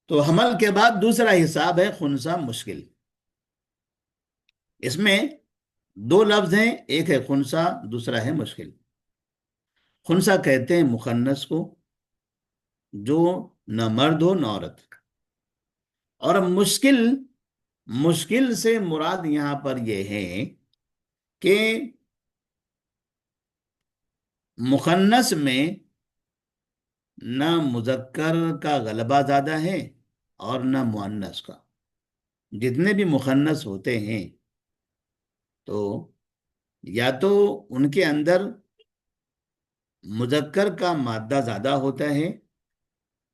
تو حمل کے بعد دوسرا حساب ہے خنثی مشکل. اس میں دو لفظ ہیں، ایک ہے خنثی، دوسرا ہے مشکل. خنثی کہتے ہیں مخنث کو جو نہ مرد ہو نہ عورت. اور مشکل، مشکل سے مراد یہاں پر یہ ہے کہ مخنث میں نہ مذکر کا غلبہ زیادہ ہے اور نہ مؤنث کا. جتنے بھی مخنث ہوتے ہیں تو یا تو ان کے اندر مذکر کا مادہ زیادہ ہوتا ہے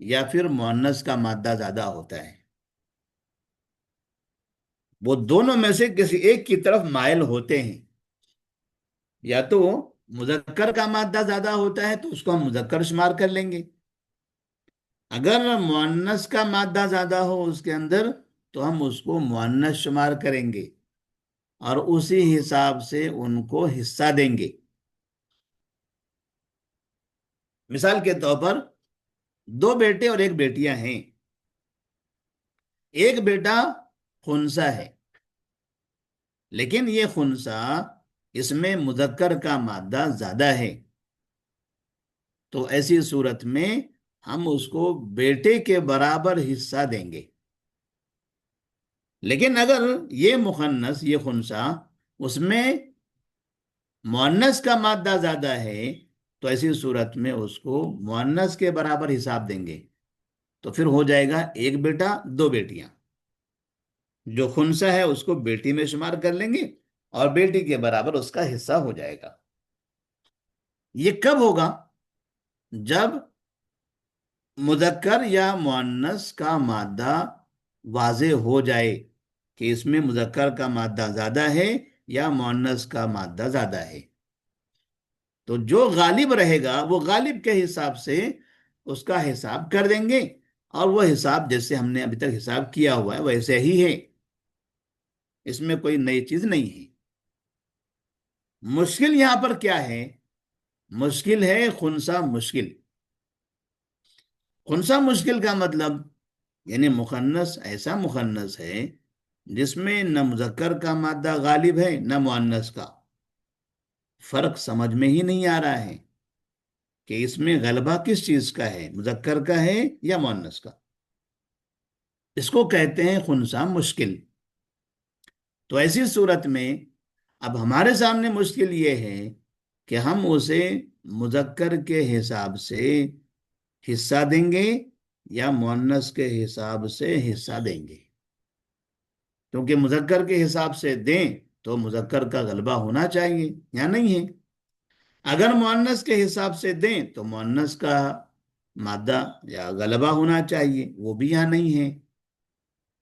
یا پھر مؤنث کا مادہ زیادہ ہوتا ہے. وہ دونوں میں سے کسی ایک کی طرف مائل ہوتے ہیں. یا تو مذکر کا مادہ زیادہ ہوتا ہے تو اس کو ہم مذکر شمار کر لیں گے. اگر مؤنث کا مادہ زیادہ ہو اس کے اندر تو ہم اس کو مؤنث شمار کریں گے اور اسی حساب سے ان کو حصہ دیں گے. مثال کے طور پر دو بیٹے اور ایک بیٹیاں ہیں. ایک بیٹا خنثی ہے لیکن یہ خنثی اس میں مذکر کا مادہ زیادہ ہے، تو ایسی صورت میں ہم اس کو بیٹے کے برابر حصہ دیں گے. لیکن اگر یہ مخنث، یہ خنثی، اس میں مؤنث کا مادہ زیادہ ہے تو ایسی صورت میں اس کو مؤنث کے برابر حساب دیں گے. تو پھر ہو جائے گا ایک بیٹا دو بیٹیاں. جو خنثی ہے اس کو بیٹی میں شمار کر لیں گے اور بیٹی کے برابر اس کا حصہ ہو جائے گا. یہ کب ہوگا؟ جب مذکر یا مؤنث کا مادہ واضح ہو جائے کہ اس میں مذکر کا مادہ زیادہ ہے یا مؤنث کا مادہ زیادہ ہے. تو جو غالب رہے گا وہ غالب کے حساب سے اس کا حساب کر دیں گے، اور وہ حساب جیسے ہم نے ابھی تک حساب کیا ہوا ہے ویسے ہی ہے، اس میں کوئی نئی چیز نہیں ہے. مشکل یہاں پر کیا ہے؟ مشکل ہے خنثی مشکل. خنثی مشکل کا مطلب یعنی مخنث ایسا مخنث ہے جس میں نہ مذکر کا مادہ غالب ہے نہ مؤنث کا. فرق سمجھ میں ہی نہیں آ رہا ہے کہ اس میں غلبہ کس چیز کا ہے، مذکر کا ہے یا مؤنث کا. اس کو کہتے ہیں خنثی مشکل. تو ایسی صورت میں اب ہمارے سامنے مشکل یہ ہے کہ ہم اسے مذکر کے حساب سے حصہ دیں گے یا مؤنث کے حساب سے حصہ دیں گے. کیونکہ مذکر کے حساب سے دیں تو مذکر کا غلبہ ہونا چاہیے، یا نہیں ہے. اگر مؤنث کے حساب سے دیں تو مؤنث کا مادہ یا غلبہ ہونا چاہیے، وہ بھی یہاں نہیں ہے.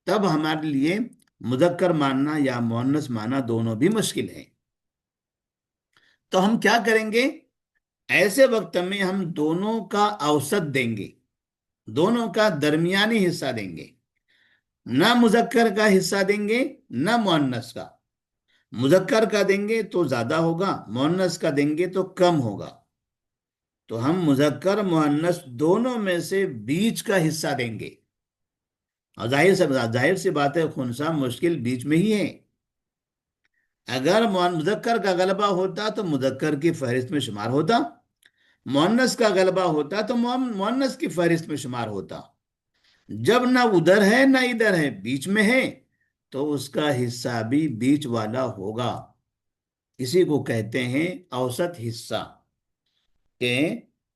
تب ہمارے لیے مذکر ماننا یا مؤنث ماننا دونوں بھی مشکل ہے. تو ہم کیا کریں گے؟ ایسے وقت میں ہم دونوں کا اوسط دیں گے، دونوں کا درمیانی حصہ دیں گے. نہ مذکر کا حصہ دیں گے نہ مؤنث کا. مذکر کا دیں گے تو زیادہ ہوگا، مؤنث کا دیں گے تو کم ہوگا. تو ہم مذکر مؤنث دونوں میں سے بیچ کا حصہ دیں گے. اور ظاہر سی بات ہے خنثی مشکل بیچ میں ہی ہے. اگر مذکر کا غلبہ ہوتا تو مذکر کی فہرست میں شمار ہوتا، مؤنث کا غلبہ ہوتا تو مؤنث کی فہرست میں شمار ہوتا. جب نہ ادھر ہے نہ ادھر ہے، بیچ میں ہے، تو اس کا حصہ بھی بیچ والا ہوگا. اسی کو کہتے ہیں اوسط حصہ، کہ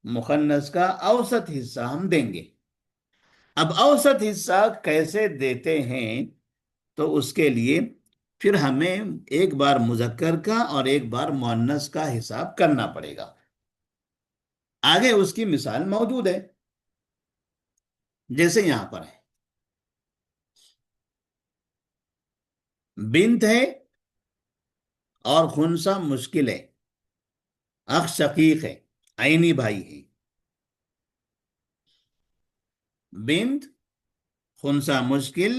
مخنث کا اوسط حصہ ہم دیں گے. اب اوسط حصہ کیسے دیتے ہیں؟ تو اس کے لیے پھر ہمیں ایک بار مذکر کا اور ایک بار مؤنث کا حساب کرنا پڑے گا. آگے اس کی مثال موجود ہے، جیسے یہاں پر ہے. بنت ہے اور خنثی مشکل ہے، اخ شقیق ہے، عینی بھائی ہے. بنت، خنثی مشکل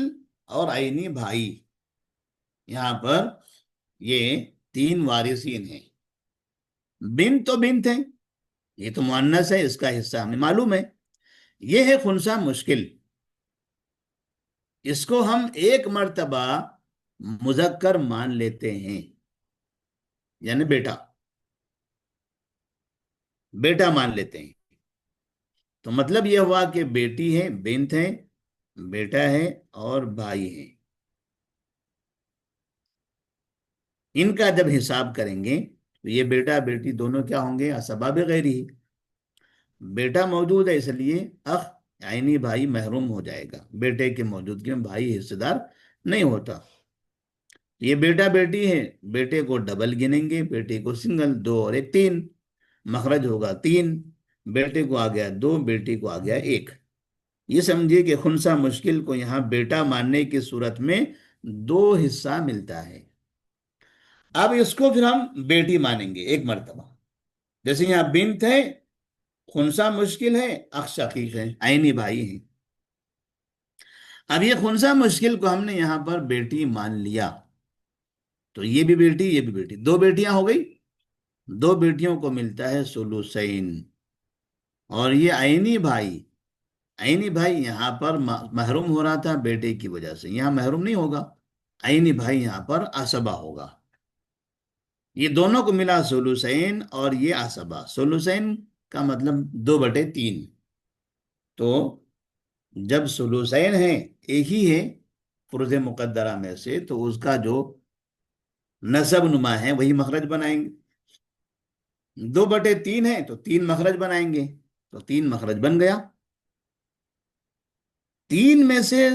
اور عینی بھائی، یہاں پر یہ تین وارثین ہیں. بنت تو بنت ہے، یہ تو مؤنث ہے، اس کا حصہ ہمیں معلوم ہے. یہ ہے خنثی مشکل. اس کو ہم ایک مرتبہ مذکر مان لیتے ہیں، یعنی بیٹا، بیٹا مان لیتے ہیں. تو مطلب یہ ہوا کہ بیٹی ہے، بنت ہے، بیٹا ہے اور بھائی ہے. ان کا جب حساب کریں گے تو یہ بیٹا بیٹی دونوں کیا ہوں گے؟ اسباب غیر ہی. بیٹا موجود ہے اس لیے اخ عینی بھائی محروم ہو جائے گا، بیٹے کے موجودگی میں بھائی حصے دار نہیں ہوتا. یہ بیٹا بیٹی ہے، بیٹے کو ڈبل گنیں گے، بیٹے کو سنگل، دو اور ایک تین، مخرج ہوگا تین. بیٹے کو آ گیا دو، بیٹی کو آ گیا ایک. یہ سمجھیے کہ خنثی مشکل کو یہاں بیٹا ماننے کی صورت میں دو حصہ ملتا ہے. اب اس کو پھر ہم بیٹی مانیں گے ایک مرتبہ. جیسے یہاں بنت ہے، خنثی مشکل ہے، اخ شقیق ہے، عینی بھائی ہیں. اب یہ خنثی مشکل کو ہم نے یہاں پر بیٹی مان لیا، تو یہ بھی بیٹی یہ بھی بیٹی، دو بیٹیاں ہو گئی. دو بیٹیوں کو ملتا ہے ثلثین. اور یہ عینی بھائی یہاں پر محروم ہو رہا تھا بیٹے کی وجہ سے، یہاں محروم نہیں ہوگا. عینی بھائی یہاں پر عصبہ ہوگا. یہ دونوں کو ملا ثلثین اور یہ عصبہ. ثلثین کا مطلب دو بٹے تین. تو جب ثلثین ہیں، ایک ہی ہے فروض مقدرہ میں سے، تو اس کا جو نسب نما ہے وہی مخرج بنائیں گے. دو بٹے تین ہے تو تین مخرج بنائیں گے، تو تین مخرج بن گیا. تین میں سے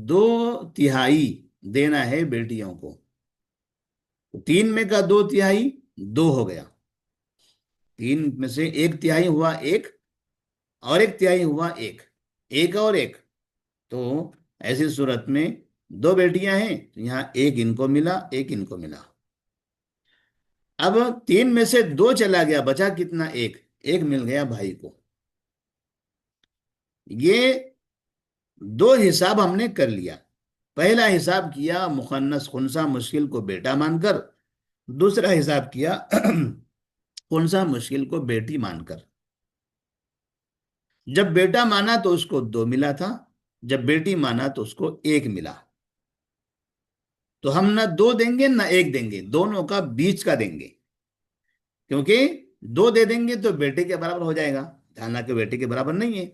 دو تہائی دینا ہے بیٹیوں کو، تو تین میں کا دو تہائی دو ہو گیا. تین میں سے ایک تہائی ہوا ایک، اور ایک تہائی ہوا ایک، ایک اور ایک. تو ایسی صورت میں دو بیٹیاں ہیں تو یہاں ایک ان کو ملا، ایک ان کو ملا. اب تین میں سے دو چلا گیا، بچا کتنا؟ ایک. ایک مل گیا بھائی کو. یہ دو حساب ہم نے کر لیا. پہلا حساب کیا مخنث خنثی مشکل کو بیٹا مان کر، دوسرا حساب کیا خنثی مشکل کو بیٹی مان کر. جب بیٹا مانا تو اس کو دو ملا تھا، جب بیٹی مانا تو اس کو ایک ملا. تو ہم نہ دو دیں گے نہ ایک دیں گے، دونوں کا بیچ کا دیں گے. کیونکہ دو دے دیں گے تو بیٹے کے برابر ہو جائے گا، حالانکہ بیٹے کے برابر نہیں ہے.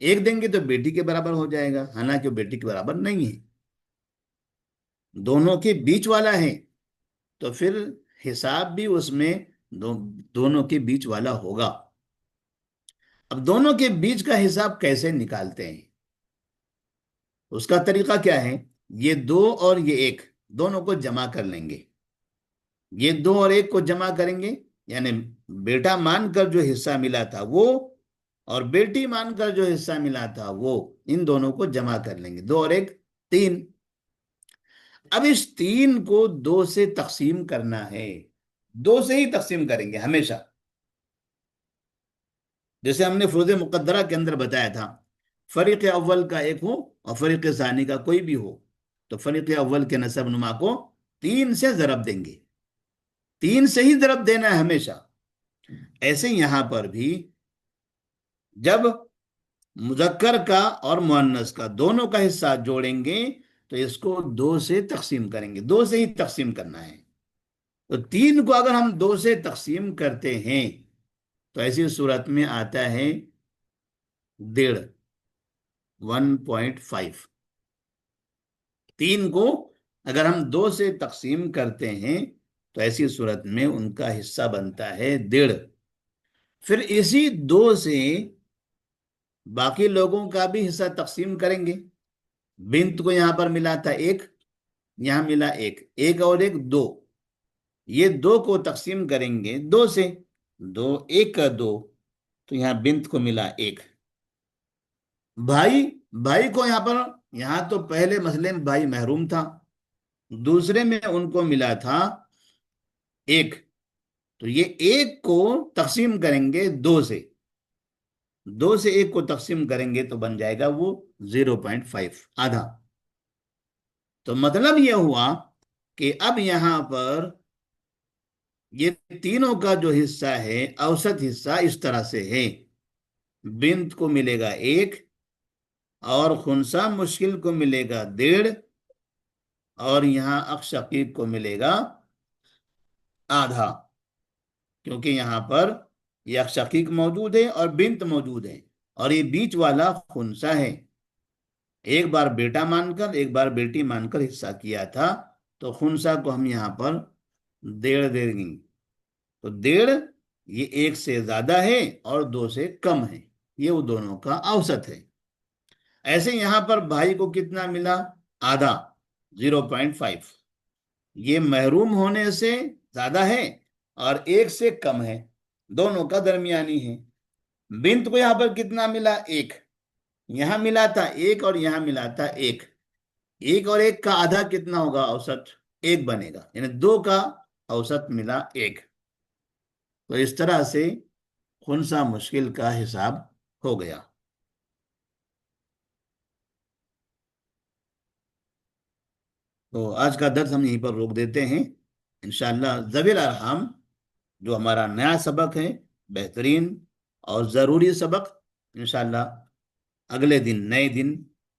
ایک دیں گے تو بیٹی کے برابر ہو جائے گا، حالانکہ بیٹی کے برابر نہیں ہے. دونوں کے بیچ والا ہے تو پھر حساب بھی اس میں دونوں کے بیچ والا ہوگا. اب دونوں کے بیچ کا حساب کیسے نکالتے ہیں؟ اس کا طریقہ کیا ہے؟ یہ دو اور یہ ایک دونوں کو جمع کر لیں گے. یہ دو اور ایک کو جمع کریں گے، یعنی بیٹا مان کر جو حصہ ملا تھا وہ، اور بیٹی مان کر جو حصہ ملا تھا وہ، ان دونوں کو جمع کر لیں گے. دو اور ایک تین. اب اس تین کو دو سے تقسیم کرنا ہے. دو سے ہی تقسیم کریں گے ہمیشہ. جیسے ہم نے فروض مقدرہ کے اندر بتایا تھا، فریق اول کا ایک ہو اور فریق ثانی کا کوئی بھی ہو، تو فریق اول کے نسب نما کو تین سے ضرب دیں گے. تین سے ہی ضرب دینا ہے ہمیشہ. ایسے یہاں پر بھی جب مذکر کا اور مؤنث کا دونوں کا حصہ جوڑیں گے تو اس کو دو سے تقسیم کریں گے. دو سے ہی تقسیم کرنا ہے. تو تین کو اگر ہم دو سے تقسیم کرتے ہیں تو ایسی صورت میں آتا ہے 1.5، 1.5. تین کو اگر ہم دو سے تقسیم کرتے ہیں تو ایسی صورت میں ان کا حصہ بنتا ہے 1.5. پھر اسی دو سے باقی لوگوں کا بھی حصہ تقسیم کریں گے. بنت کو یہاں پر ملا تھا ایک، یہاں ملا ایک، ایک اور ایک دو. یہ دو کو تقسیم کریں گے دو سے، دو ایک کا دو، تو یہاں بنت کو ملا ایک. بھائی کو یہاں پر، یہاں تو پہلے مسئلے میں بھائی محروم تھا، دوسرے میں ان کو ملا تھا ایک. تو یہ ایک کو تقسیم کریں گے دو سے، دو سے ایک کو تقسیم کریں گے تو بن جائے گا وہ 0.5، آدھا. تو مطلب یہ ہوا کہ اب یہاں پر یہ تینوں کا جو حصہ ہے، اوسط حصہ اس طرح سے ہے. بنت کو ملے گا ایک، اور خنثی مشکل کو ملے گا 1.5، اور یہاں اخ شقیق کو ملے گا آدھا، کیونکہ یہاں پر یہ اخ شقیق موجود ہے اور بنت موجود ہے، اور یہ بیچ والا خنثی ہے، ایک بار بیٹا مان کر ایک بار بیٹی مان کر حصہ کیا تھا، تو خنثی کو ہم یہاں پر 1.5 دے گے، تو 1.5 یہ 1 سے زیادہ ہے اور 2 سے کم ہے، یہ وہ دونوں کا اوسط ہے۔ ایسے یہاں پر بھائی کو کتنا ملا؟ آدھا، 0.5، یہ محروم ہونے سے زیادہ ہے اور 1 سے کم ہے، دونوں کا درمیانی ہے۔ بنت کو یہاں پر کتنا ملا؟ 1، یہاں ملا تھا 1 اور یہاں ملا تھا 1، 1 اور 1 کا آدھا کتنا ہوگا؟ اوسط 1 بنے گا، یعنی 2 کا اوسط ملا 1۔ تو اس طرح سے خنثی مشکل کا حساب ہو گیا۔ تو آج کا درس ہم یہیں پر روک دیتے ہیں، انشاءاللہ ذوی الارحام جو ہمارا نیا سبق ہے، بہترین اور ضروری سبق، انشاءاللہ اگلے دن نئے دن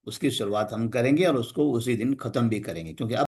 اس کی شروعات ہم کریں گے اور اس کو اسی دن ختم بھی کریں گے، کیونکہ اب